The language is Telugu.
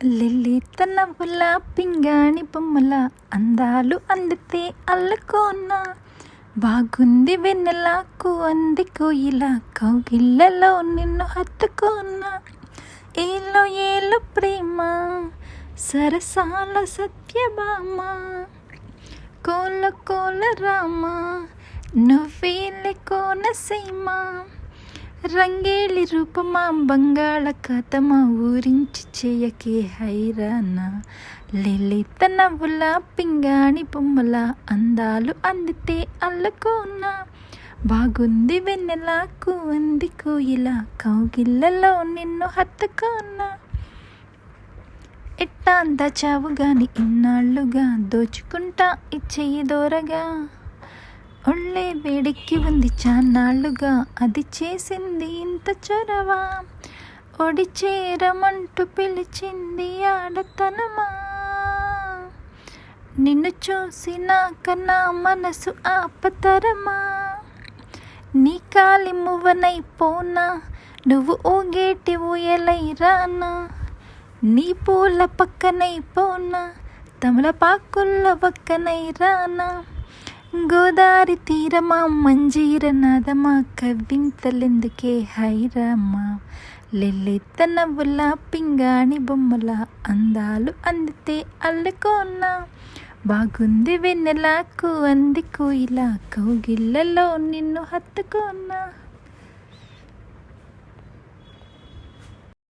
లిల్లీత నవ్వుల పింగాణి బొమ్మల అందాలు అందితే అల్లుకోనా. బాగుంది వెన్నెలకు అంది కోయిల కౌగిళ్ళలో నిన్ను హత్తుకోనా. ఏలో ఏలో ప్రేమ సరసాల సత్యభామ, కోల కోల రామ నువ్వేలే కోనసీమ. రంగేలి రూపమా బంగాళాఖాతమా ఊరించి చేయకే హైరానా. లలిత నవ్వుల పింగాణి బొమ్మల అందాలు అందితే అల్లుకోనా. బాగుంది వెన్నెలకు అంది కోయిల కౌగిళ్ళలో నిన్ను హత్తుకోనా. ఎట్టా దాచావు గాని ఇన్నాళ్ళుగా దోచుకుంటా ఇచ్చేయి దూరగా. ఒళ్ళే వేడెక్కి ఉంది చాన్నాళ్ళుగా అది చేసింది ఇంత చొరవ. ఒడి చేరమంటూ పిలిచింది ఆడతనమా. నిన్ను చూసినాక నా మనసు ఆపతరమా. నీ కాలి మువ్వనైపోనా నువ్వు ఊగేటి ఊయలై రానా. నీ పూల పక్కనైపోనా తమలపాకుల పక్కనై రానా. గోదారి తీరమా మంజీర నాదమా కవ్వింతలెందుకే హైరామా. లలిత నవ్వుల పింగాణి బొమ్మల అందాలు అందితే అల్లుకోనా. బాగుంది వెన్నెలకు అంది కోయిల కౌగిళ్ళలో నిన్ను హత్తుకోనా.